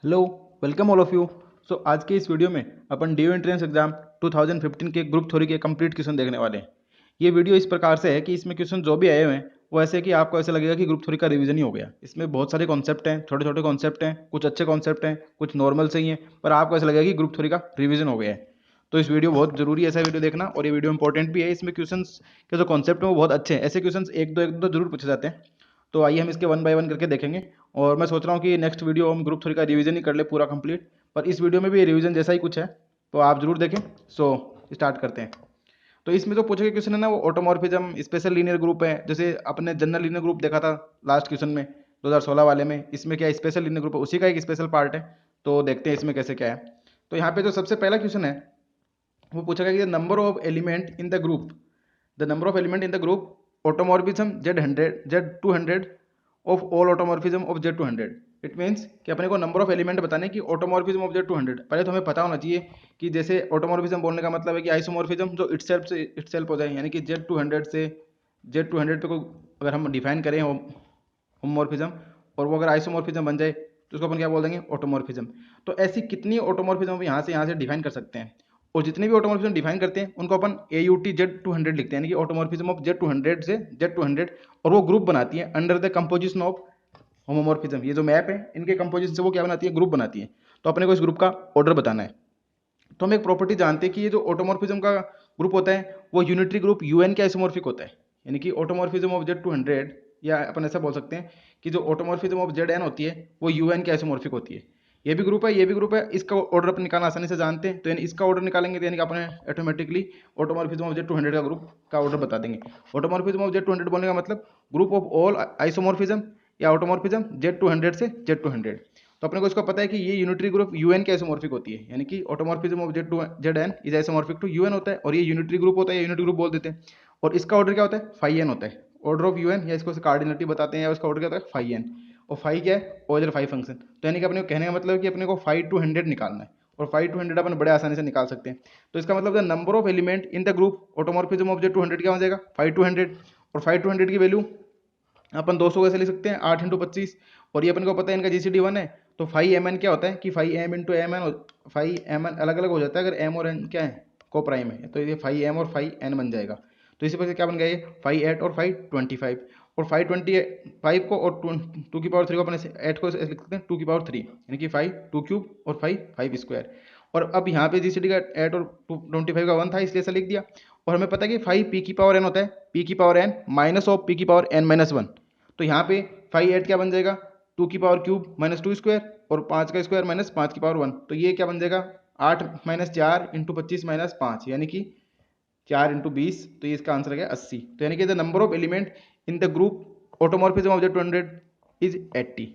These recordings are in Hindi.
Hello, welcome all of you. So आज के इस वीडियो में अपन ड्यू एंट्रेंस एग्जाम 2015 के ग्रुप थ्योरी के कंप्लीट क्वेश्चन देखने वाले हैं। ये वीडियो इस प्रकार से है कि इसमें क्वेश्चन जो भी आए हुए हैं वो ऐसे कि आपको ऐसा लगेगा कि ग्रुप थ्योरी का रिवीजन ही हो गया। इसमें बहुत सारे कॉन्सेप्ट हैं, छोटे छोटे कॉन्सेप्ट हैं, कुछ अच्छे कॉन्सेप्ट हैं, कुछ नॉर्मल से ही हैं, पर आपको ऐसा लगेगा कि ग्रुप थ्योरी का रिवीजन हो गया है। तो इस वीडियो बहुत जरूरी है, ऐसा वीडियो देखना, और ये वीडियो इंपॉर्टेंट भी है। इसमें क्वेश्चन के जो कॉन्सेप्ट हैं वो बहुत अच्छे हैं। ऐसे क्वेश्चन एक दो जरूर पूछे जाते हैं। तो आइए हम इसके वन बाय वन करके देखेंगे। और मैं सोच रहा हूँ कि नेक्स्ट वीडियो हम ग्रुप थ्योरी का रिवीजन ही कर ले पूरा कंप्लीट, पर इस वीडियो में भी रिवीजन जैसा ही कुछ है, तो आप जरूर देखें। सो स्टार्ट करते हैं। तो इसमें जो पूछे गए क्वेश्चन है ना, वो ऑटोमॉर्फिज्म, स्पेशल लीनियर ग्रुप है। जैसे अपने जनरल लीनियर ग्रुप देखा था लास्ट क्वेश्चन में 2016 वाले में, इसमें क्या स्पेशल लीनियर ग्रुप है, उसी का एक स्पेशल पार्ट है। तो देखते हैं इसमें कैसे क्या है। तो यहाँ पे जो सबसे पहला क्वेश्चन है वो पूछा गया कि number of element in the group, the number of element in the group automorphism Z200 of all automorphism of Z200। It means कि अपने को नंबर ऑफ एलिमेंट बताने की ऑटोमॉर्फिज्म ऑफ Z200। पहले तो हमें पता होना चाहिए कि जैसे ऑटोमॉर्फिज्म बोलने का मतलब है कि आइसोमॉर्फिज्म जो इटसेल्फ हो जाए, यानी कि Z200 से Z200 पे को अगर हम डिफाइन करें होमोमॉर्फिज्म, और वो अगर आइसोमॉर्फिज्म बन जाए तो उसको अपन क्या बोल देंगे, ऑटोमॉर्फिज्म। तो ऐसी कितनी ऑटोमॉर्फिज्म यहाँ से डिफाइन कर सकते हैं, और जितने भी ऑटोमॉर्फिज्म डिफाइन करते हैं उनको अपन AUT Z200 लिखते हैं, यानी कि ऑटोमॉर्फिज्म ऑफ Z200 से Z200, और वो ग्रुप बनाती है under the composition of homomorphism. ये जो मैप है इनके कंपोजिशन से वो क्या बनाती है, ग्रुप बनाती है। तो अपने को इस ग्रुप का ऑर्डर बताना है। तो हम एक प्रॉपर्टी जानते हैं कि ये जो ऑटोमॉर्फिज्म का ग्रुप होता है वो यूनिटरी ग्रुप UN के आइसोमॉर्फिक होता है। यानी कि ऑटोमॉर्फिज्म ऑफ Z200, या अपन ऐसा बोल सकते हैं कि जो ऑटोमॉर्फिज्म ऑफ ZN होती है वो UN के आइसोमॉर्फिक होती है। ये भी ग्रुप है, ये भी ग्रुप है, इसका ऑर्डर अपन निकालना आसानी से जानते हैं। तो यानी इसका ऑर्डर निकालेंगे तो यानी कि अपने ऑटोमेटिकली ऑटोमॉर्फिज्म ऑफ Z200 का ग्रुप का ऑर्डर बता देंगे। ऑटोमॉर्फिज्म ऑफ Z200 बोलने का मतलब ग्रुप ऑफ ऑल आइसोमॉर्फिज्म या ऑटोमॉर्फिज्म Z200 से Z200। तो अपने को इसको पता है कि ये यूनिटरी ग्रुप UN के आइसोमॉर्फिक होती है, यानी कि automorphism of ZN is isomorphic to UN होता है, और ये यूनिटरी ग्रुप होता है, यूनिट ग्रुप बोल देते हैं। और इसका ऑर्डर क्या होता है, फाई एन होता है, ऑर्डर ऑफ UN, या इसको कार्डिनलिटी बताते हैं, या उसका ऑर्डर क्या होता है, फाई एन। और फाई क्या है, ऑइलर फाई फंक्शन। तो यानी कि अपने को कहने का मतलब है कि अपने को 5 to 100 निकालना है, और 5 to 100 अपन बड़े आसानी से निकाल सकते हैं। तो इसका मतलब number of element in the group automorphism of Z200 क्या हो जाएगा, 5 to 100। और 5 to 100 की वैल्यू अपन 200 कैसे लिख सकते हैं, 8 × 25। और ये अपन को पता है इनका GCD 1 है। तो 5mn क्या होता है कि 5m × mn, 5mn अलग अलग हो जाता है अगर m और n क्या है, को प्राइम है, तो ये 5m और 5n बन जाएगा। तो इसी वजह से क्या बन गया ये 5 8 और 5 25। और 5 को और 2 की पावर 3 को अपन 8 को ऐसे लिख सकते हैं 2 की पावर 3, यानी कि 5 2³ और 5 5 स्क्वायर। और अब यहाँ पे GCD का 8 और 25 का 1 था, इसलिए ऐसा लिख दिया। और हमें पता है कि 5 p⁻n होता है, p⁻n माइनस ऑफ p⁻n−1। तो यहाँ पे 5 8 क्या बन जाएगा, 2³ माइनस 2 स्क्वायर, और 5 का स्क्वायर माइनस 5 की पावर 1। तो ये क्या बन जाएगा, 8 - 4 × 25 - 5, यानी कि 4 × 20। तो ये इसका आंसर है 80। तो यानी कि the number of element in the group automorphism of Z200 is 80।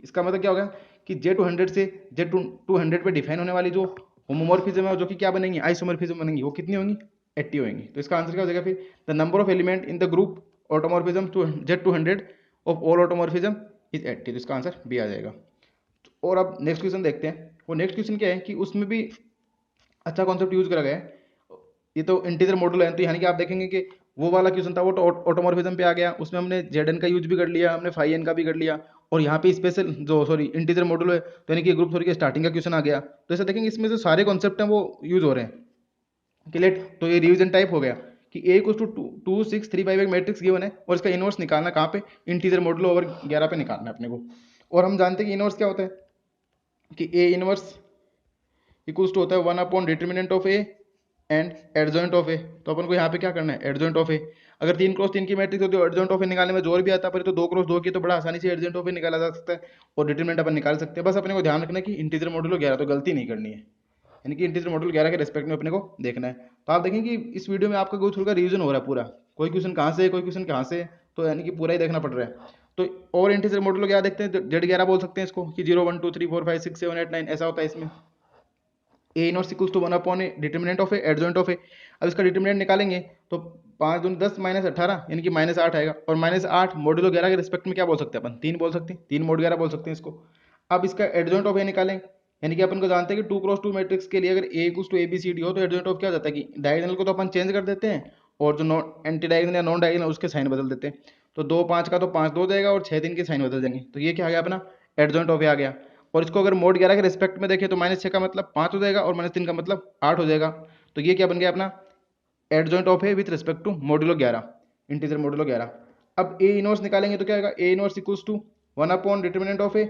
इसका मतलब क्या होगा कि Z200 से Z200 पे डिफाइन होने वाली जो होमोमॉर्फिज्म है, जो कि क्या बनेंगी, आइसोमॉर्फिज्म बनेंगी, वो कितनी होंगी, 80 होंगी। तो इसका आंसर क्या हो जाएगा फिर, the number of element in the group automorphism to Z200 of all automorphism is 80। तो इसका आंसर भी आ जाएगा। और अब नेक्स्ट क्वेश्चन देखते हैं। वो नेक्स्ट क्वेश्चन क्या है कि उसमें भी अच्छा कॉन्सेप्ट यूज करा गया है। ये तो इंटीजर मॉडल है, तो यानी कि आप देखेंगे कि वो वाला क्वेश्चन था वो तो ऑटोमॉर्फिज्म पे आ गया, उसमें हमने ZN का यूज भी कर लिया, हमने फाई एन का भी कर लिया। और यहाँ पे स्पेशल जो सॉरी इंटीजर मॉडल है, तो यानी कि ग्रुप थ्योरी के स्टार्टिंग का क्वेश्चन आ गया। तो ऐसा देखेंगे इसमें जो सारे कॉन्सेप्ट हैं वो यूज हो रहे हैं। क्लियर। तो ये रिवीजन टाइप हो गया कि A = 2 6 3 5 एक मैट्रिक्स गिवन है, और इसका इनवर्स निकालना कहाँ पे, इंटीजर मॉडल ओवर 11 पे निकालना है अपने को। और हम जानते हैं कि इनवर्स क्या होता है कि A इनवर्स इक्वल्स टू होता है 1/डिटर्मिनेंट of A and adjoint of A। तो अपन को यहाँ पे क्या करना है, एडजॉइंट ऑफ A। अगर 3 × 3 की मैट्रिक्स होती है तो एडजॉइंट ऑफ A निकालने में जोर भी आता है, पर तो 2 × 2 की तो बड़ा आसानी से एडजॉइंट ऑफ A निकाला जा सकता है, और डिटर्मिनेंट अपन निकाल सकते हैं। बस अपने को ध्यान रखना है कि इंटीजर मॉडल 11, तो गलती नहीं करनी है, यानी कि इंटीजर मॉडल 11 के रेस्पेक्ट में अपने को देखना है। तो आप देखें कि इस वीडियो में आपका गो थ्रू का रिवीजन हो रहा है पूरा, कोई क्वेश्चन कहाँ से है, कोई क्वेश्चन कहाँ से है, तो यानी कि पूरा ही देखना पड़ रहा है। तो और इंटीजर मॉडल क्या देखते हैं, Z11 बोल सकते हैं इसको कि 0 1 2 3 4 5 6 7 8 9 ऐसा होता है इसमें। A inverse equals to 1/A determinant of A adjoint of A। अब इसका डिटर्मिनेंट निकालेंगे तो 5 दूनी 10 - 18, यानी कि -8 आएगा। और -8 मॉड्यूलो 11 के रिस्पेक्ट में क्या बोल सकते हैं अपन, 3 बोल सकते हैं, 3 mod 11 बोल सकते हैं इसको। अब इसका एडजॉइंट ऑफ A निकालें, यानी कि अपन को जानते हैं कि 2 × 2 मैट्रिक्स के लिए अगर A = ABCD हो तो एडजॉइंट ऑफ क्या हो जाता है कि डायगोनल को तो अपन चेंज कर देते हैं, और जो नॉन एंटी डायगोनल या नॉन डायगोनल उसके साइन बदल देते हैं। तो 2 5 का तो 5 2 जाएगा, और 6 3 के साइन बदल जाएंगे। तो ये क्या आ गया अपना, एडजॉइंट ऑफ A आ गया। और इसको अगर मोड 11 के रिस्पेक्ट में देखें तो -6 का मतलब 5 हो जाएगा और -3 का मतलब 8 हो जाएगा। तो ये क्या बन गया अपना adjoint of A with respect to modulo 11, integer modulo 11। अब ए इनवर्स निकालेंगे तो क्या आएगा, A inverse equals to 1 upon determinant of A,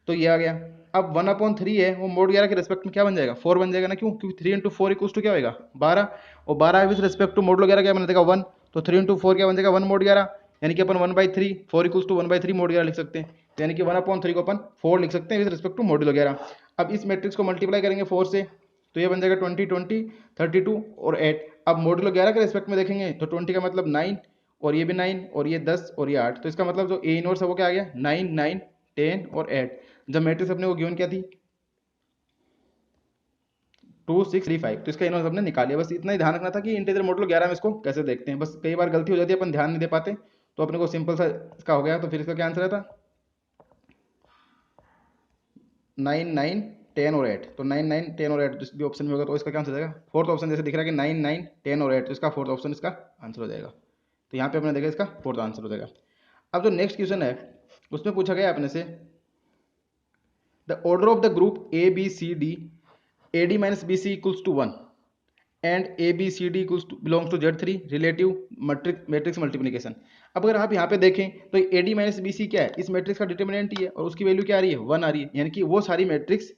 तो ये आ गया। अब 1 अपॉन 3 है वो मोड 11 के रिस्पेक्ट में क्या बन जाएगा, 4 बन जाएगा ना, क्यों, क्योंकि 3 इंटू 4 इक्वल्स टू क्या होगा 12, और 12 विथ रिस्पेक्ट टू मॉड्यूलो 11 क्या बन जाएगा 1, तो 3 इंटू 4 क्या बन जाएगा 1 मोड 11, यानी कि अपन 1/3 4 इक्वल्स टू 1/3 मोड 11 लिख सकते हैं, यानी कि 1 अपॉन 3 को अपन 4 लिख सकते हैं विद रिस्पेक्ट टू मॉड्यूलो 11। अब इस मैट्रिक्स को मल्टीप्लाई करेंगे 4 से तो ये बन जाएगा 20 20 32 और 8। अब मॉड्यूलो 11 के रिस्पेक्ट में देखेंगे तो 20 का मतलब 9 और ये भी 9 और ये 10 और ये 8, तो इसका मतलब जो ए इनवर्स है वो क्या आ गया 9 9 10 और 8। जब मैट्रिक्स अपने को गिवन क्या थी 2 6 3 5, तो इसका इनवर्स हमने निकाल लिया। बस इतना ही ध्यान रखना था कि इंटीजर मॉड्यूलो 11 में इसको कैसे देखते हैं, बस कई बार गलती हो जाती है अपन ध्यान नहीं दे पाते, तो अपने को सिंपल सा इसका हो गया। तो फिर इसका क्या आंसर था 9 9 10 और 8, तो 9 9 10 और 8 जिस भी ऑप्शन में होगा तो इसका क्या आंसर हो जाएगा फोर्थ ऑप्शन। जैसे दिख रहा है कि 9 9 10 और 8, तो इसका फोर्थ ऑप्शन इसका आंसर हो जाएगा। तो यहाँ पे अपने देखा इसका फोर्थ आंसर हो जाएगा। अब जो नेक्स्ट क्वेश्चन है उसमें पूछा गया अपने से the order of the group A B C D A D minus B C equals to 1 and A B C D equals to belongs to Z3 relative matrix multiplication. अब अगर आप यहाँ पे देखें तो A D minus B C क्या है, इस मैट्रिक्स का डिटर्मिनेंट ही है और उसकी वैल्यू क्या आ रही है 1 आ रही है, यानी कि वो सारी मैट्रिक्स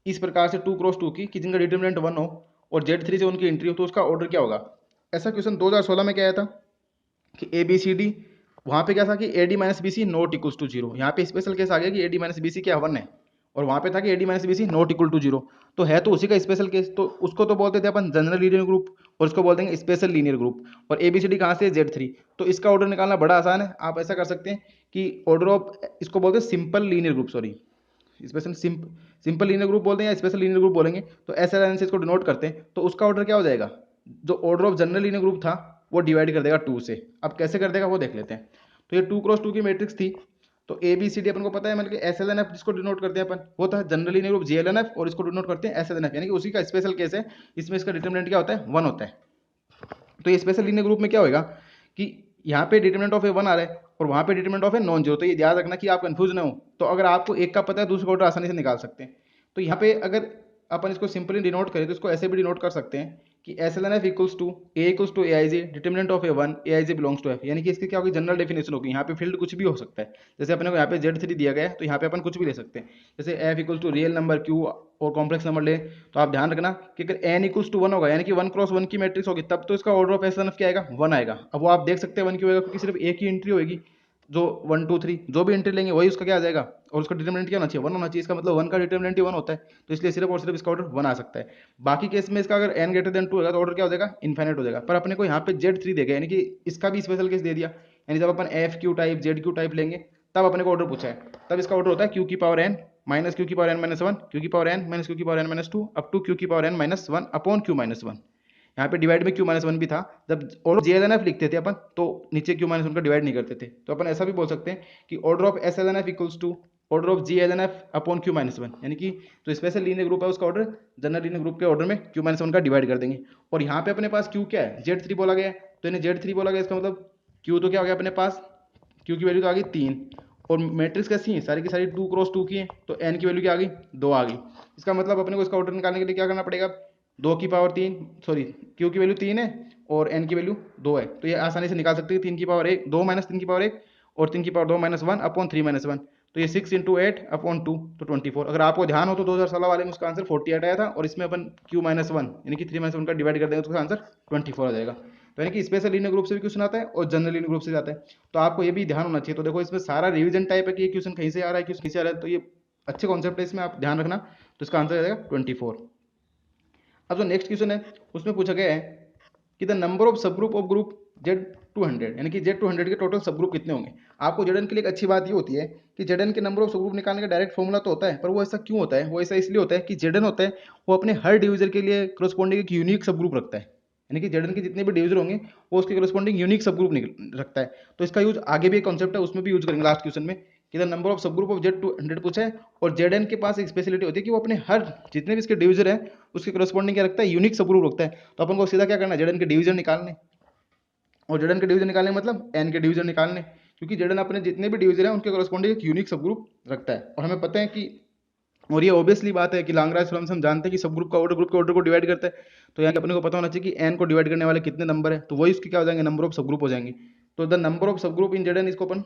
इस प्रकार से 2 क्रॉस 2 की कि जिनका डिटर्मिनेंट 1 हो और Z3 से उनकी एंट्री हो, तो उसका ऑर्डर क्या होगा। ऐसा क्वेश्चन 2016 में क्या आया था कि ए बी सी डी, वहाँ पे क्या था कि A D minus B C not equals to 0, यहाँ पे स्पेशल केस आ गया कि A D minus B C क्या 1 है, और वहाँ पे था कि A D minus B C not equal to 0, तो है तो उसी का स्पेशल केस, तो उसको तो बोलते थे अपन जनरल लीनियर ग्रुप और इसको बोल देंगे स्पेशल लीनियर ग्रुप। और ए बी सी डी कहाँ से Z3, तो इसका ऑर्डर निकालना बड़ा आसान है। आप ऐसा कर सकते हैं कि ऑर्डर ऑफ, इसको बोलते हैं simple linear group, sorry special simple linear group बोलते हैं या स्पेशल लीनियर ग्रुप बोलेंगे, तो ऐसे लाइन से इसको डिनोट करते हैं। तो उसका ऑर्डर क्या हो जाएगा, जो order of general linear group था वो डिवाइड कर देगा 2 से। अब कैसे कर देगा वो देख लेते हैं। तो ये 2 क्रॉस 2 की मैट्रिक्स थी, तो ए बी सी डी अपन को पता है, मतलब एस एल एन एफ जिसको डिनोट करते हैं अपन वो था जनरल लीनियर ग्रुप JLNF, और इसको डिनोट करते हैं SLNF, यानी कि उसी का स्पेशल केस है। इसमें इसका डिटर्मिनेंट क्या होता है 1 होता है। तो ये स्पेशल लीनियर ग्रुप में क्या होगा कि यहाँ पे डिटर्मिनेंट ऑफ ए 1 आ रहा है और वहाँ पे determinant of a non zero, तो ये याद रखना कि आप कंफ्यूज ना हो। तो अगर आपको एक का पता है दूसरे का ऑर्डर आसानी से निकाल सकते हैं। तो यहाँ पे अगर अपन इसको सिंपली डिनोट करें तो इसको ऐसे भी डिनोट कर सकते हैं कि SLNF equals to A equals to AIJ determinant of A1 AIJ belongs to F, यानी कि इसकी क्या होगी जनरल डेफिनेशन होगी। यहाँ पे फील्ड कुछ भी हो सकता है, जैसे अपने को यहाँ पे Z3 दिया गया है तो यहाँ पे अपन कुछ भी ले सकते हैं, जैसे F equals to real number Q और कॉम्प्लेक्स नंबर ले। तो आप ध्यान रखना कि अगर n इक्वल्स टू 1 होगा यानी कि 1 क्रॉस 1 की मैट्रिक्स होगी तब तो इसका ऑर्डर ऑफ SLNF क्या आएगा 1 आएगा। अब वो आप देख सकते हैं 1 क्यों आएगा, क्योंकि सिर्फ एक ही एंट्री होगी, जो 1 2 3 जो भी एंट्री लेंगे वही उसका क्या आ जाएगा, और उसका डिटर्मिनेंट क्या होना चाहिए 1 होना चाहिए। इसका मतलब 1 का डिटर्मिनेंट ही 1 होता है, तो इसलिए सिर्फ और सिर्फ इसका ऑर्डर 1 आ सकता है। बाकी केस में इसका अगर n ग्रेटर देन 2 होगा तो ऑर्डर क्या हो जाएगा इन्फाइनाइट हो जाएगा। पर अपने को यहाँ पे Z3 देगा, यानी कि इसका भी स्पेशल केस दे दिया, यानी जब अपन FQ टाइप ZQ टाइप लेंगे तब अपने को ऑर्डर पूछा है, तब इसका ऑर्डर होता है Q की पावर n माइनस Q की पावर n माइनस 1 Q की पावर n माइनस Q की power n minus 2 up to Q की power n minus 1 upon Q minus 1। यहाँ पे डिवाइड में Q माइनस 1 भी था, जब ऑर्डर JLNF लिखते थे अपन तो नीचे Q माइनस 1 का डिवाइड नहीं करते थे, तो अपन ऐसा भी बोल सकते हैं कि order of SLNF equals to order of JLNF upon Q minus 1, यानी कि जो स्पेशल लीनियर ग्रुप है उसका ऑर्डर जनरल लीनियर ग्रुप के ऑर्डर में Q माइनस 1 का डिवाइड कर देंगे। और यहाँ पे अपने पास Q क्या है Z3 बोला गया है, तो इन्हें Z3 बोला गया, इसका मतलब Q तो क्या हो गया अपने पास, Q की वैल्यू तो आ गई 3, और मैट्रिक्स कैसी है सारी की सारी 2 क्रॉस 2 की है, तो n की वैल्यू क्या आ गई 2 आ गई। इसका मतलब अपने को इसका ऑर्डर निकालने के लिए क्या करना पड़ेगा, 2 की पावर 3 सॉरी Q की वैल्यू 3 है और n की वैल्यू 2 है, तो ये आसानी से निकाल सकते हैं 3 की पावर 1 2 माइनस 3 की पावर 1 और 3 की पावर 2 माइनस 1 अपॉन 3 माइनस 1, तो ये 6 इंटू 8 अपॉन 2 तो 24। अगर आपको ध्यान हो तो 2016 वाले में उसका आंसर 48 आया था, और इसमें अपन Q माइनस 1 यानी कि 3 माइनस 1 का डिवाइड कर देंगे तो उसका आंसर 24 आ जाएगा। तो यानी कि स्पेशल लीनियर ग्रुप से भी क्वेश्चन आता है और जनरल लीनियर ग्रुप से जाता है, तो आपको ये भी ध्यान होना चाहिए। तो देखो इसमें सारा रिवीजन टाइप है कि ये क्वेश्चन कहीं से आ रहा है क्वेश्चन कहीं से आ रहा है, तो ये अच्छे कॉन्सेप्ट है, इसमें आप ध्यान रखना। तो इसका आंसर आ जाएगा 24। अब जो नेक्स्ट क्वेश्चन है उसमें पूछा गया है कि द नंबर ऑफ सब ग्रुप ऑफ ग्रुप Z200, यानी कि Z200 के टोटल सब ग्रुप कितने होंगे। आपको Zn के लिए एक अच्छी बात ये होती है कि Zn के नंबर ऑफ सब ग्रुप निकालने का डायरेक्ट फॉर्मूला तो होता है, पर वो ऐसा क्यों होता है, वो ऐसा इसलिए होता है कि Zn होता है वो अपने हर डिविजन के लिए करस्पॉन्डिंग एक यूनिक सब ग्रुप रखता है, यानी कि Zn के जितने भी डिविजन होंगे वो उसके करस्पॉन्डिंग यूनिक सब ग्रुप रखता है। तो इसका यूज आगे भी एक कॉन्सेप्ट है उसमें भी यूज करेंगे लास्ट क्वेश्चन में कि द नंबर ऑफ सब ग्रुप ऑफ Z200 पूछा है, और Zn के पास एक स्पेशलिटी होती है कि वो अपने हर जितने भी इसके डिविजन है उसके करस्पॉन्डिंग क्या रखता है यूनिक सब ग्रुप रखता है। तो अपन को सीधा क्या करना है Zn के डिवीजन निकालने, और Zn के डिवीजन निकालने मतलब n के डिवीजन निकालने, क्योंकि Zn अपने जितने भी डिवीजन है उनके करस्पॉन्डिंग एक यूनिक सब ग्रुप रखता है। और हमें पता है कि और ये ऑब्वियसली बात है कि लाग्रांज थ्योरम से हम जानते हैं कि सब ग्रुप का ऑर्डर ग्रुप के ऑर्डर को डिवाइड करता है। तो यहाँ अपने को पता होना चाहिए कि एन को डिवाइड करने वाले कितने नंबर है, तो वही उसके क्या हो जाएंगे, नंबर ऑफ सब ग्रुप हो जाएंगे। तो द नंबर ऑफ सब ग्रुप इन जेड एन इसको अपन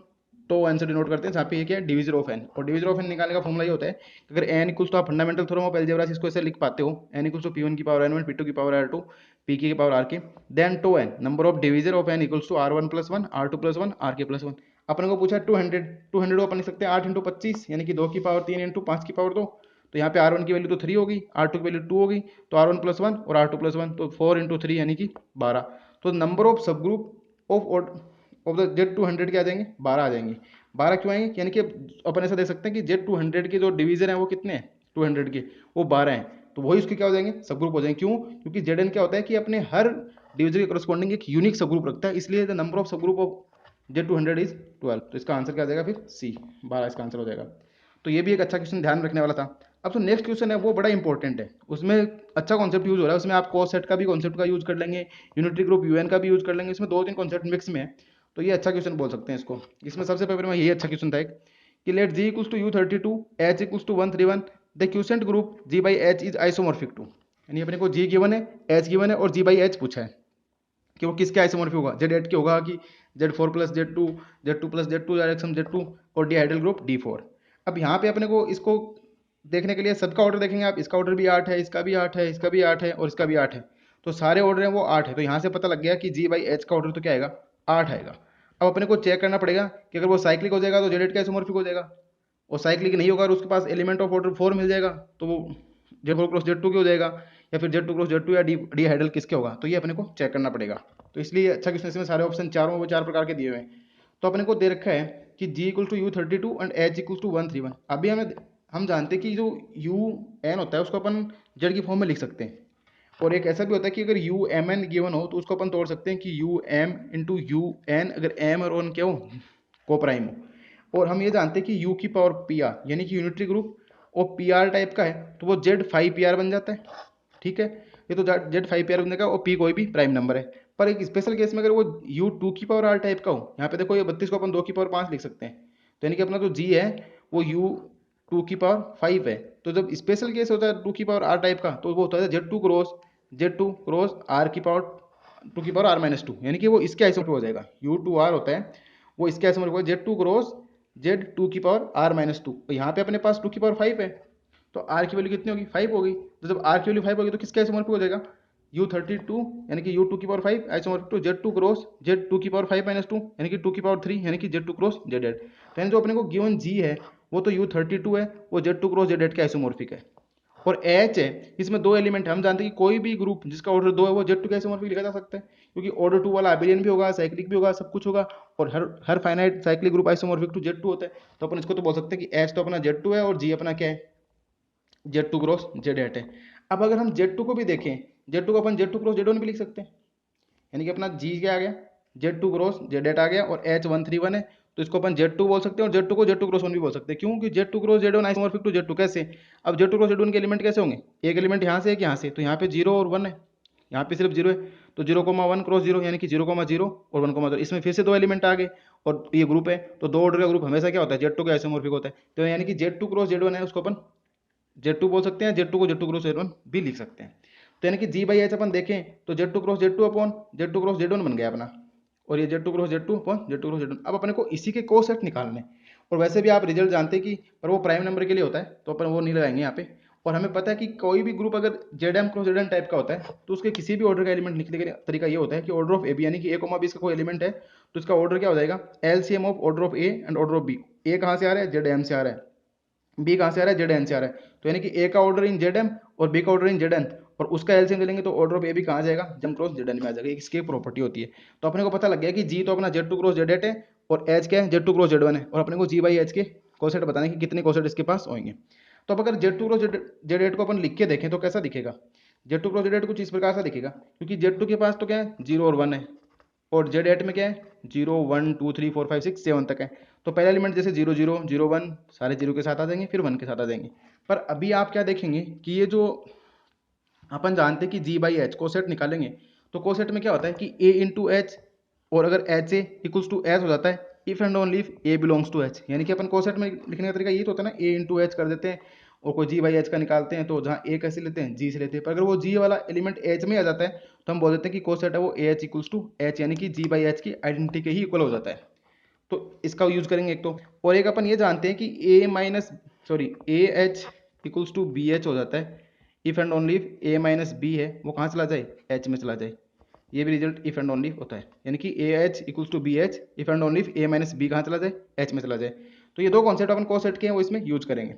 टो एन से डिनोट करते हैं, जहाँ पे ये क्या है, डिविजन ऑफ एन। और डिविजन ऑफ एन निकालने का फॉर्मुला ये होता है कि अगर एन इक्वल्स तो आप फंडामेंटल थ्योरम ऑफ अलजेब्रा से इसको ऐसे लिख पाते हो, n equals to p one की power n one, p two की पावर आर टू, पी की power r k, then tau n number of division of n equals to r one plus one, r two plus one, r k plus one. अपने को पूछा 200, 200 को अपन लिख सकते हैं 8 इंटू 25 यानी कि 2 की पावर 3 इंटू 5 की पावर 2। तो यहाँ पे R1 की वैल्यू तो 3 होगी, R2 की वैल्यू 2 होगी, तो R1 प्लस वन और R2 प्लस वन, तो 4 इंटू 3 यानी कि 12। तो नंबर ऑफ सब ग्रुप ऑफ द Z200 के आ जाएंगे 12 आ जाएंगे। 12 क्यों आएंगे, यानी कि अपन ऐसा देख सकते हैं कि Z200 के जो डिवीजन है वो कितने हैं, 200 के वो 12 हैं। तो वही उसके क्या हो जाएंगे, सब ग्रुप हो जाएंगे। क्यों, क्योंकि Zn क्या होता है कि अपने हर डिवीजन के करस्पॉन्डिंग एक यूनिक सब ग्रुप रखता है, इसलिए द नंबर ऑफ सब ग्रुप ऑफ Z200 इज 12। तो इसका आंसर क्या आ जाएगा फिर सी, 12 इसका आंसर हो जाएगा। तो ये भी एक अच्छा क्वेश्चन ध्यान रखने वाला था। अब जो नेक्स्ट क्वेश्चन है वो बड़ा इंपॉर्टेंट है, उसमें अच्छा कॉन्सेप्ट यूज हो रहा है, उसमें आप कॉस सेट का भी कॉन्सेप्ट का यूज कर लेंगे, यूनिटरी ग्रुप यूएन का भी यूज कर लेंगे, इसमें 2-3 कॉन्सेप्ट मिक्स में है। तो ये अच्छा क्वेश्चन बोल सकते हैं इसको। इसमें सबसे पहले में यही अच्छा क्वेश्चन था एक, कि let G equals to U32 H equals to 131 the quotient group G by H is isomorphic to. यानी अपने को G गिवन है, H गिवन है और G बाई H पूछा है कि वो किसके आइसोमॉर्फिक होगा, Z8 के होगा कि Z4 plus Z2, Z2 plus Z2 direction Z2 और डिहाइड्रल ग्रुप D4। अब यहाँ पे अपने को इसको देखने के लिए सबका ऑर्डर देखेंगे आप, इसका ऑर्डर भी 8 है, इसका भी 8 है, इसका भी 8 है और इसका भी 8 है। तो सारे ऑर्डर हैं वो 8 है। तो यहाँ से पता लग गया कि G बाई H का ऑर्डर तो क्या आएगा, 8 आएगा। अब अपने को चेक करना पड़ेगा कि अगर वो साइक्लिक हो जाएगा तो Z8 का आइसोमॉर्फिक हो जाएगा, और साइक्लिक नहीं होगा और उसके पास एलिमेंट ऑफ ऑर्डर 4 मिल जाएगा तो वो Z4 क्रॉस Z2 के हो जाएगा, या फिर Z2 क्रॉस Z2 या डी हाइडल किसके होगा। तो ये अपने को चेक करना पड़ेगा। तो इसलिए अच्छा क्वेश्चन, इसमें सारे ऑप्शन चारों वो 4 प्रकार के दिए हुए हैं। तो अपने को दे रखा है कि G equal to U32 and H equal to 131। अभी हम जानते हैं कि जो यू एन होता है उसको अपन जेड की फॉर्म में लिख सकते हैं, और एक ऐसा भी होता है कि अगर यू एम एन गिवन हो तो उसको अपन तोड़ सकते हैं कि U M into U N, अगर एम और एन क्या हो, को प्राइम हो। और हम ये जानते हैं कि यू की पावर पी आर यानी कि यूनिटरी ग्रुप और पी आर टाइप का है तो वो जेड 5 PR बन जाता है। ठीक है, ये तो जेड 5 PR बनने का, और पी कोई भी प्राइम नंबर है। पर एक स्पेशल केस में अगर वो यू 2 की पावर आर टाइप का हो, यहाँ पे देखो ये 32 को अपन 2 की पावर 5 लिख सकते हैं, तो यानी कि अपना जो जी है वो यू 2 की पावर 5 है। तो जब स्पेशल केस होता है 2 की पावर आर टाइप का तो वो होता है Z2 क्रॉस आर की पावर 2 की पावर आर माइनस 2, यानी कि वो इसके आइसोमॉर्फिक हो जाएगा। U2R होता है वो इसके आइसोमॉर्फिक होगा, Z2 क्रॉस Z2 की पावर आर माइनस 2। तो यहाँ पे अपने पास 2 की पावर 5 है तो आर की वैल्यू कितनी होगी, 5 होगी। तो जब आर की वैल्यू 5 होगी तो किसके आइसोमॉर्फिक हो जाएगा, U32 यानी कि U2 की power 5 isomorphic to Z2 cross Z2 की पावर 5 माइनस 2 यानी कि 2 की पावर 3 यानी कि Z2 क्रॉस Z8। तो यानी जो अपने को गिवन G है वो तो U32 है, वो Z2 क्रॉस Z8 के आइसोमॉर्फिक है। और H है, इसमें 2 एलिमेंट है, हम जानते हैं कि कोई भी ग्रुप जिसका ऑर्डर 2 है वो Z2 के आइसोमॉर्फिक लिखा जा सकता है, क्योंकि ऑर्डर 2 वाला अबेलियन भी होगा, साइक्लिक भी होगा, सब कुछ होगा, और हर finite cyclic group isomorphic to Z2 होता है। तो अपन इसको तो बोल सकते हैं कि H तो अपना Z2 है और G अपना क्या है, Z2 क्रॉस Z8 है। अब अगर हम Z2 को भी देखें, Z2 को अपन Z2 क्रॉस Z1 भी लिख सकते हैं, यानी कि अपना G क्या आ गया, Z2 क्रॉस Z8 आ गया, और H131 है तो इसको अपन Z2 बोल सकते हैं, और Z2 को Z2 क्रॉस 1 भी बोल सकते हैं। क्यों कि Z2 cross Z1 isomorphic to Z2 कैसे, अब Z2 क्रॉस Z1 के एलिमेंट कैसे होंगे, एक एलिमेंट यहाँ से एक यहाँ से, तो यहाँ पे 0 और 1 है, यहाँ पे सिर्फ 0 है, तो 0,1 क्रॉस 0 यानी कि 0,0 और 1,0। इसमें फिर से 2 एलिमेंट आ गए और ये ग्रुप है, तो 2 ऑर्डर का ग्रुप हमेशा क्या होता है, Z2 के आइसोमॉर्फिक होता है। तो यानी कि Z2 क्रॉस Z1 है उसको अपन Z2 बोल सकते हैं, Z2 को Z2 क्रॉस Z1 भी लिख सकते हैं। तो यानी कि G बाई H अपन देखें तो Z2 cross Z2 upon Z2 cross Z1 बन गया अपना, और ये Z2 cross Z2 upon Z2 cross Z1। अब अपने को इसी के कोसेट निकालने, और वैसे भी आप रिजल्ट जानते हैं कि पर वो प्राइम नंबर के लिए होता है तो अपन वो नहीं लगाएंगे यहाँ पे। और हमें पता है कि कोई भी ग्रुप अगर ZM क्रॉस ZN टाइप का होता है तो उसके किसी भी ऑर्डर का एलिमेंट लिखने का तरीका ये होता है कि ऑर्डर ऑफ ए बी, यानी कि A, B का कोई एलिमेंट है तो इसका ऑर्डर क्या हो जाएगा, LCM of order of a and order of b. A कहाँ से आ रहा है, ZM से आ रहा है, बी कहाँ से आ रहा है, ZN से आ रहा है। तो यानी कि ए का ऑर्डर इन ZM और बी का ऑर्डर इन ZN, और उसका एलसीएम ले लेंगे तो ऑर्डर ऑफ ए भी कहाँ जाएगा, जम क्रॉस ZN में आ जाएगा। इसकी एक प्रॉपर्टी होती है। तो अपने को पता लग गया कि जी तो अपना Z2 क्रॉस Z8 है और H क्या है, Z2 क्रॉस Z1 है, और अपने को G बाई H के कोसेट बताने कि कितने कोसेट इसके पास होंगे। तो अब अगर Z2 क्रॉस Z8 को अपन लिख के देखें तो कैसा दिखेगा, Z2 क्रॉस Z8 कुछ इस प्रकार से दिखेगा, क्योंकि Z2 के पास तो क्या है 0 और 1 है, और Z8 में क्या है 0 1 2 3 4 5 6 7 तक है। तो पहला एलिमेंट जैसे 0 0 0 1 सारे 0 के साथ आ जाएंगे, फिर 1 के साथ आ जाएंगे। पर अभी आप क्या देखेंगे कि ये जो अपन जानते हैं कि G बाई H कोसेट निकालेंगे तो कोसेट में क्या होता है कि A इंटू एच, और अगर H A equals to H हो जाता है if and only if A belongs to H, यानी कि अपन कोसेट में लिखने का तरीका ये तो होता है ना, A इंटू एच कर देते हैं और कोई जी बाई एच का निकालते हैं तो जहाँ ए कैसे लेते हैं, जी से लेते हैं। पर अगर वो जी वाला एलिमेंट एच में आ जाता है तो हम बोल देते हैं कि कोसेट है वो A H equals to H, यानी कि जी बाई एच की आइडेंटिटी के ही इक्वल हो जाता है। तो इसका यूज करेंगे एक तो, और एक अपन ये जानते हैं कि A H equals to B H हो जाता है if and only if A minus B है वो कहाँ चला जाए, एच में चला जाए। ये भी रिजल्ट इफ एंड ओनली होता है, यानी कि A H equals to B H if and only if A minus B कहाँ चला जाए, एच में चला जाए। तो ये दो कॉन्सेप्ट अपन कोसेट के हैं वो इसमें यूज करेंगे।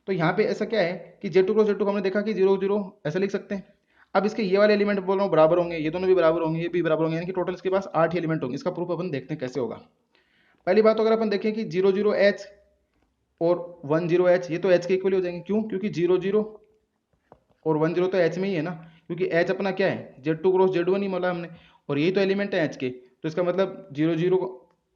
तो यहाँ पे ऐसा क्या है कि Z two cross Z two हमने देखा कि 0 0 ऐसा लिख सकते हैं। अब इसके ये वाले एलिमेंट बोल रहा हूँ बराबर होंगे, ये दोनों भी बराबर होंगे, ये भी बराबर होंगे, यानी कि टोटल इसके पास 8 एलिमेंट होंगे। इसका प्रूफ अपन देखते हैं कैसे होगा। पहली बात तो अगर अपन देखें कि 0 0 एच और 1 0 एच, ये तो एच के इक्वल हो जाएंगे। क्यों? क्योंकि 0 0 और 1 0 तो एच में ही है ना, क्योंकि एच अपना क्या है, Z two cross Z one ही बोला हमने, और यही तो एलिमेंट है एच के। तो इसका मतलब 0 0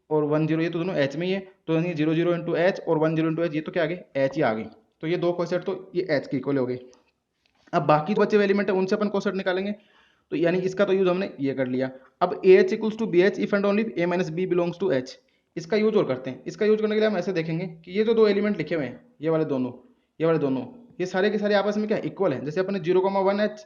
और 1 0 ये तो दोनों एच में ही है, तो यानी 0 0 इंटू एच और 1 0 इंटू एच, ये तो क्या आ गए, एच ही आ गई। तो ये दो कोसेट तो ये एच के इक्वल हो गए। अब बाकी जो बचे हुए एलिमेंट है उनसे अपन कोसेट निकालेंगे, तो यानी इसका तो यूज हमने ये कर लिया। अब A H equals to B H if and only A minus B belongs to H, इसका यूज और करते हैं। इसका यूज करने के लिए हम ऐसे देखेंगे कि ये जो दो एलिमेंट लिखे हुए हैं, ये वाले दोनों, ये वाले दोनों, ये सारे के सारे आपस में क्या इक्वल है। जैसे अपने 0,1 एच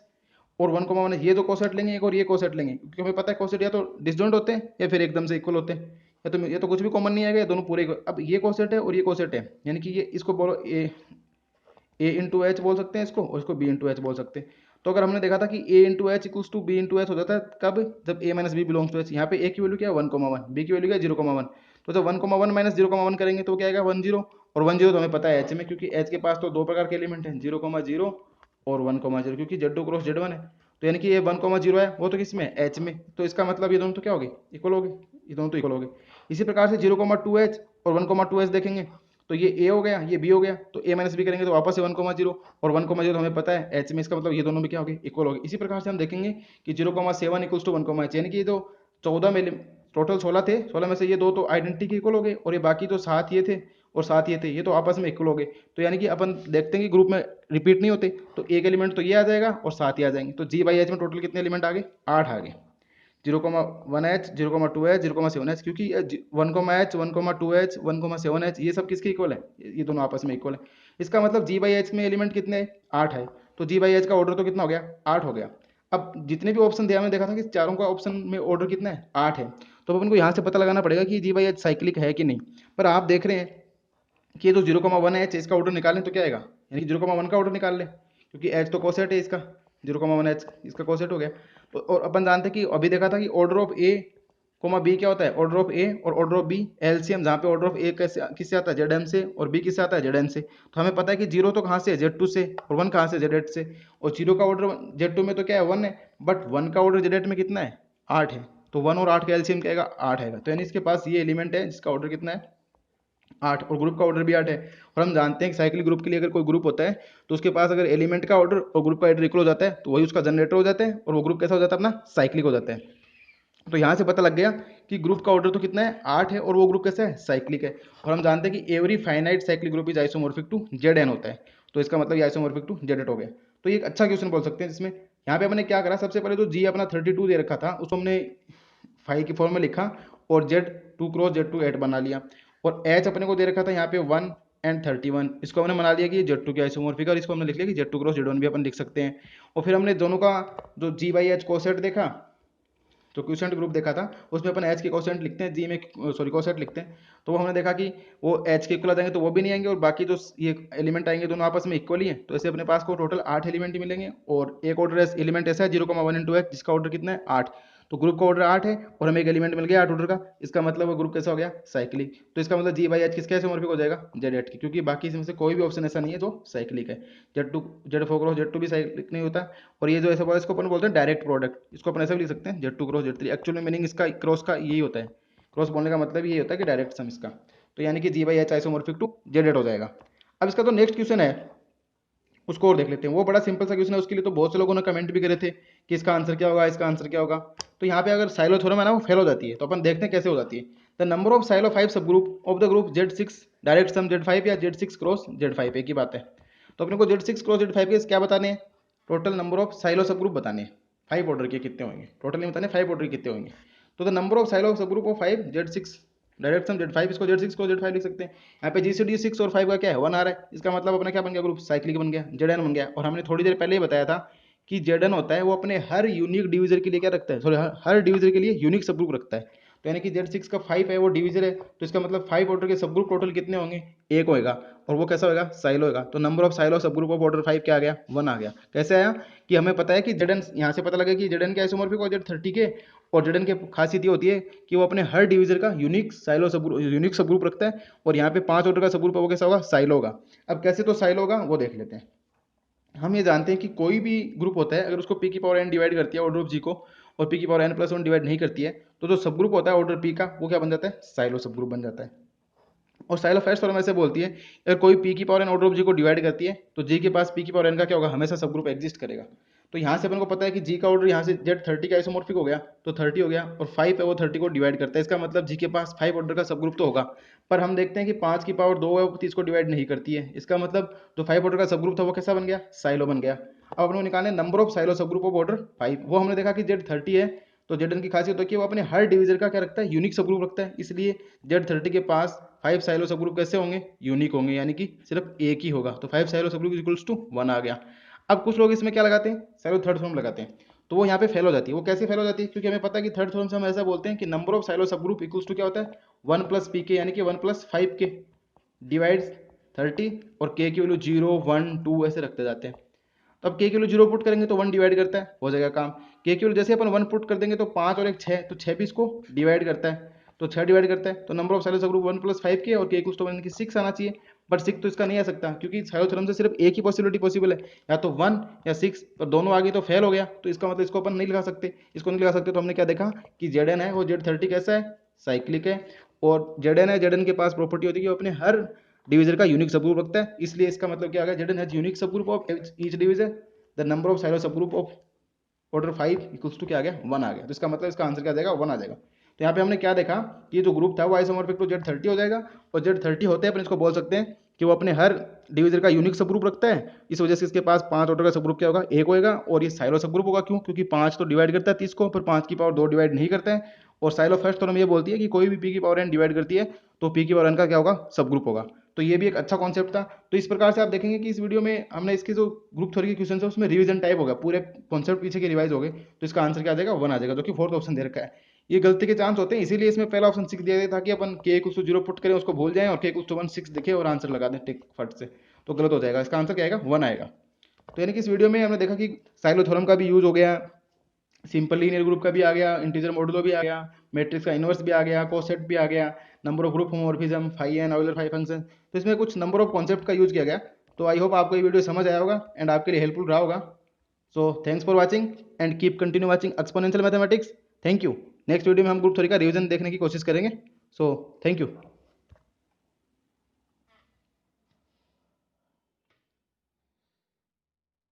और 1,1 एच, ये दो कोसेट लेंगे एक और ये कोसेट लेंगे, क्योंकि हमें पता है कोसेट या तो डिसजॉइंट होते हैं या फिर एकदम से इक्वल होते हैं, या तो ये तो कुछ भी कॉमन नहीं आएगा, ये दोनों पूरे equal। अब ये कोसेट है और ये कोसेट है, यानी कि ये इसको बोलो ए इंटू एच बोल सकते हैं इसको, और इसको बी इंटू एच बोल सकते हैं। तो अगर हमने देखा था कि a into H equals to b into H हो जाता है कब, जब a minus B belongs to H. यहाँ पे ए की वैल्यू क्या है 1,1, बी की वैल्यू क्या है 0,1। तो जब 1,1 माइनस 0,1 करेंगे तो क्या आएगा 1 0, और 1 0 तो हमें पता है एच में, क्योंकि एच के पास तो दो प्रकार के एलिमेंट हैं 0,0 और 1,0, क्योंकि Z two cross Z one है। तो यानी कि ये 1,0 है वो तो किस में, एच में। तो इसका मतलब ये दोनों तो क्या हो गए, इक्वल हो गए, ये दोनों तो इक्वल हो गए। इसी प्रकार से 0,2 एच और 1,2 एच देखेंगे तो ये ए हो गया ये बी हो गया, तो ए माइनस बी करेंगे तो वापस से 1,0 और 1,0 तो हमें पता है एच में, इसका मतलब ये दोनों भी क्या हो गए, इक्वल हो गए। इसी प्रकार से हम देखेंगे कि 0,7 इक्वल्स टू 1,h, यानी कि ये तो 14 में टोटल 16 थे, 16 में से ये दो तो आइडेंटिटी के इक्वल हो गए, और ये बाकी तो 7 ये थे और 7 ये थे, ये तो आपस में इक्वल हो गए। तो यानी कि अपन देखते हैं कि ग्रुप में रिपीट नहीं होते, तो एक एलिमेंट तो ये आ जाएगा और 7 ही आ जाएंगे। तो जी बाई एच में टोटल कितने एलिमेंट आ गए, 8 आ गए। 0,1h 0,2h 0,7h, क्योंकि 1,h 1,2h 1,7h ये सब किसके इक्वल है, ये दोनों आपस में इक्वल है। इसका मतलब जी बाई एच में एलिमेंट कितने हैं, 8 है। तो जी बाई एच का ऑर्डर तो कितना हो गया, 8 हो गया। अब जितने भी ऑप्शन थे हमने देखा था कि चारों का ऑप्शन में ऑर्डर कितना है, 8 है। तो अपन को यहाँ से पता लगाना पड़ेगा कि जी बाई एच साइक्लिक है कि नहीं। पर आप देख रहे हैं कि ये जो 0,1h इसका ऑर्डर निकालें तो क्या आएगा, यानी कि 0,1 का ऑर्डर निकाल लें, क्योंकि एच तो कोसेट है इसका, 0,1h इसका कोसेट हो गया। तो और अपन जानते हैं कि अभी देखा था कि order of A comma B क्या होता है, ऑर्डर ऑफ ए और ऑर्डर ऑफ बी एलसीएम, जहाँ पे ऑर्डर ऑफ ए किससे आता है, जेड एम से, और बी किससे आता है, जेड एन से। तो हमें पता है कि 0 तो कहाँ से है, जेड टू से, और 1 कहाँ से, जेड एट से। और 0 का ऑर्डर जेड टू में तो क्या है 1 है, बट 1 का ऑर्डर जेड एट में कितना है, 8 है। तो 1 और 8 का एलसीएम क्या आएगा, 8 आएगा। तो यानी इसके पास ये एलिमेंट है जिसका ऑर्डर कितना है, 8, और ग्रुप का ऑर्डर भी 8 है। और हम जानते हैं कि साइक्लिक ग्रुप के लिए अगर कोई ग्रुप होता है तो उसके पास अगर एलिमेंट का ऑर्डर और ग्रुप का ऑर्डर इक्वल हो जाता है तो वही उसका जनरेटर हो जाता है, और वो ग्रुप कैसा हो जाता है, अपना साइक्लिक हो जाता है। तो यहाँ से पता लग गया कि ग्रुप का ऑर्डर तो कितना है, 8 है, और वो ग्रुप कैसा है, साइक्लिक है। और हम जानते हैं कि every finite cyclic group is isomorphic to Z N होता है, तो इसका मतलब ये आइसोमॉर्फिक टू जेड एट हो गया। तो ये एक अच्छा क्वेश्चन बोल सकते हैं जिसमें यहाँ पे हमने क्या करा, सबसे पहले तो जी अपना 32 दे रखा था उसको हमने 5 की फॉर्म में लिखा, और Z two cross Z two 8 बना लिया। और एच अपने को दे रखा था यहाँ पे 1 एंड 31, इसको हमने बना लिया कि जेड टू की आइसोमॉर्फिक, और इसको हमने लिख लिया कि Z two cross Z one भी अपन लिख सकते हैं। और फिर हमने दोनों का जो जी बाई एच कोसेट देखा, तो क्वेश्चन ग्रुप देखा था, उसमें अपन एच के कोसेंट लिखते हैं, जी में सॉरी कोसेट लिखते हैं। तो वो हमने देखा कि वो एच के इक्वल आ जाएंगे तो वो भी नहीं आएंगे, और बाकी जो ये एलिमेंट आएंगे दोनों आपस में इक्वल ही है। तो ऐसे अपने पास को टोटल 8 एलिमेंट ही मिलेंगे, और एक ऑर्डर एलिमेंट ऐसा है 0,1 इंटू एच जिसका ऑर्डर कितना है, 8। तो ग्रुप का ऑर्डर 8 है और हमें एक एलिमेंट मिल गया 8 ऑर्डर का, इसका मतलब वो ग्रुप कैसा हो गया, साइक्लिक। तो इसका मतलब जी बाई एच किसके आइसोमॉर्फिक हो जाएगा, जेड एट की, क्योंकि बाकी इसमें से कोई भी ऑप्शन ऐसा नहीं है जो साइक्लिक है। Z two Z four cross Z two भी साइक्लिक नहीं होता। और ये जो ऐसा बोला इसको अपन बोलते हैं डायरेक्ट प्रोडक्ट, इसको अपन ऐसा भी लिख सकते हैं Z two cross Z three. Actually meaning इसका क्रॉस का यही होता है, क्रॉस बोलने का मतलब यही होता है कि डायरेक्ट सम इसका। तो यानी कि G by H isomorphic to Z eight हो जाएगा। अब इसका तो नेक्स्ट क्वेश्चन है उसको और देख लेते हैं, वो बड़ा सिंपल सा क्वेश्चन है, उसके लिए तो बहुत से लोगों ने कमेंट भी करे थे कि इसका आंसर क्या होगा, इसका आंसर क्या होगा। तो यहाँ पे अगर साइलो थ्योरम है ना वो फेल हो जाती है, तो अपन देखते हैं कैसे हो जाती है। द नंबर ऑफ साइलो 5 सब group of the group Z6 direct sum Z5 या Z6 क्रॉस Z5 एक ही बात है। तो अपने को Z6 क्रॉस Z5 के क्या बताने हैं, टोटल नंबर ऑफ साइलो सब ग्रुप बताने हैं, 5 ऑर्डर के कितने होंगे, टोटल नहीं बताने 5 ऑर्डर के कितने होंगे। तो the number of Sylow subgroup of 5 Z6 direct sum Z5 इसको Z6 को Z5 लिख सकते हैं। यहाँ पे GCD 6 और 5 का क्या है 1 आ रहा है, इसका मतलब अपना क्या बन गया ग्रुप साइक्लिक बन गया, Zn बन गया। और हमने थोड़ी देर पहले ही बताया था कि Zn होता है वो अपने हर यूनिक डिविजर के लिए क्या रखता है, सॉरी हर डिविजर के लिए यूनिक सब ग्रुप रखता है। तो यानी कि Z6 का 5 है वो डिविजर है, तो इसका मतलब 5 ऑर्डर के सब ग्रुप टोटल कितने होंगे, एक होएगा। और वो कैसा होगा, साइलो होगा। तो number of Sylow subgroup of order 5 क्या आ गया, 1 आ गया। कैसे आया कि हमें पता है कि Zn यहाँ से पता लगा कि Zn के आइसोमॉर्फिक और Z30 के, और Zn की खासियत ये होती है कि वो अपने हर डिविजर का यूनिक साइलो सब यूनिक सब ग्रुप रखता है। और यहाँ पे 5 ऑर्डर का सब ग्रुप है वो कैसा होगा, साइलो होगा। अब कैसे तो साइलो होगा वो देख लेते हैं। हम ये जानते हैं कि कोई भी ग्रुप होता है अगर उसको p की पावर n डिवाइड करती है ऑर्डर ऑफ g को, और p की पावर n+1 डिवाइड नहीं करती है, तो जो सब ग्रुप होता है ऑर्डर p का वो क्या बन जाता है, साइलो सब ग्रुप बन जाता है। और साइलो फर्स्ट फॉर्म ऐसे बोलती है अगर कोई p की power n order of g को डिवाइड करती है तो g के पास p की पावर n का क्या होगा, हमेशा सब ग्रुप एग्जिस्ट करेगा। तो यहाँ से अपन को पता है कि g का ऑर्डर यहाँ से Z30 का आइसोमॉर्फिक हो गया तो 30 हो गया, और 5 है वो 30 को डिवाइड करता है, इसका मतलब g के पास 5 ऑर्डर का सब ग्रुप तो होगा। पर हम देखते हैं कि 5 की पावर 2 है वो 30 को डिवाइड नहीं करती है, इसका मतलब जो 5 ऑर्डर का सब ग्रुप था वो कैसा बन गया, साइलो बन गया। अब अपन को निकालने number of Sylow subgroup of order 5, वो हमने देखा कि Z30 है, तो Zn की खासियत होती है वो अपने हर डिविजन का क्या रखता है, यूनिक सब ग्रुप रखता है, इसलिए Z30 के पास 5 साइलो सब ग्रुप कैसे होंगे, यूनिक होंगे, यानी कि सिर्फ एक ही होगा। तो 5 साइलो सब ग्रुप इक्वल्स टू 1 आ गया। अब कुछ लोग इसमें क्या लगाते हैं, साइलो थर्ड फॉर्म लगाते हैं, तो वो यहाँ पे फेल हो जाती है। वो कैसे फेल हो जाती है, क्योंकि हमें पता है कि थर्ड फॉर्म से हम ऐसा बोलते हैं कि नंबर ऑफ साइलो सब ग्रुप इक्वल्स टू क्या होता है, 1 प्लस पी के, यानी कि 1 प्लस 5 के डिवाइड 30, और के की वैल्यू 0 1 2 ऐसे रखते जाते हैं। तो अब के की वैल्यू 0 पुट करेंगे तो 1 डिवाइड करता है, हो जाएगा काम। के की वैल्यू जैसे अपन 1 पुट कर देंगे तो 5 और एक 6, तो 6 भी इसको डिवाइड करता है, तो 6 डिवाइड करता है। तो नंबर ऑफ साइलो सब ग्रुप 1 प्लस 5 के, और के इक्वल्स टू 1 की 6 आना चाहिए। बट 6 तो इसका नहीं आ सकता, क्योंकि साइलो थ्योरम से सिर्फ एक ही पॉसिबिलिटी पॉसिबल है, या तो 1 या 6, और दोनों आ गई तो फेल हो गया। तो इसका मतलब इसको अपन नहीं लगा सकते, इसको नहीं लगा सकते। तो हमने क्या देखा कि Zn है वो Z30 कैसा है, साइक्लिक है। और Zn है, Zn के पास प्रॉपर्टी होती है कि वो अपने हर डिविजन का यूनिक सब ग्रुप रखता है, इसलिए इसका मतलब क्या आ गया, Zn has unique subgroup of each division, the number of Sylow subgroup of order 5 equals to क्या आ गया, 1 आ गया। तो इसका मतलब इसका आंसर क्या आ जाएगा, 1 आ जाएगा। तो यहाँ पे हमने क्या देखा कि ये जो ग्रुप था वो आइसोमॉर्फिक टू Z30 हो जाएगा, और Z30 होते हैं अपन इसको बोल सकते हैं कि वो अपने हर डिविजन का यूनिक सब ग्रुप रखता है, इस वजह से इसके पास 5 ऑर्डर का सब ग्रुप क्या होगा, एक होगा। और ये साइलो सब ग्रुप होगा, क्यों, क्योंकि 5 तो डिवाइड करता है 30 को, पर 5 की पावर 2 डिवाइड नहीं करता है। और साइलो फर्स्ट थ्योरम ये बोलती है कि कोई भी p की पावर n डिवाइड करती है तो p की पावर n का क्या होगा, सब ग्रुप होगा। तो ये भी एक अच्छा कॉन्सेप्ट था। तो इस प्रकार से आप देखेंगे कि इस वीडियो में हमने इसके जो ग्रुप थ्योरी के क्वेश्चन है उसमें रिवीजन टाइप हो गया, पूरे कॉन्सेप्ट पीछे के रिवाइज हो गए। तो इसका आंसर क्या आ जाएगा, 1 आ जाएगा, जो कि फोर्थ ऑप्शन दे रखा है। ये गलती के चांस होते हैं, इसीलिए इसमें पहला ऑप्शन 6 दिया गया ताकि अपन के को 0 पुट करें उसको भूल जाएं, और के को 1 6 दिखे और आंसर लगा दें टिक फट से, तो गलत हो जाएगा। इसका आंसर क्या आएगा, 1 आएगा। तो यानी कि इस वीडियो में हमने देखा कि साइलो थ्योरम का भी यूज हो गया, सिंपल लीनियर ग्रुप का भी आ गया, इंटीजर मॉडुलो भी आ गया, मैट्रिक्स का इनवर्स भी आ गया, कोसेट भी आ गया, number of group homomorphism, phi N Euler phi function. तो इसमें कुछ नंबर ऑफ कॉन्सेप्ट का यूज किया गया। तो आई होप आपको ये वीडियो समझ आया होगा एंड आपके लिए हेल्पफुल रहा होगा। So thanks for watching and keep continue watching exponential mathematics. Thank you. Next video में हम ग्रुप थ्योरी का रिवीजन देखने की कोशिश करेंगे। So thank you.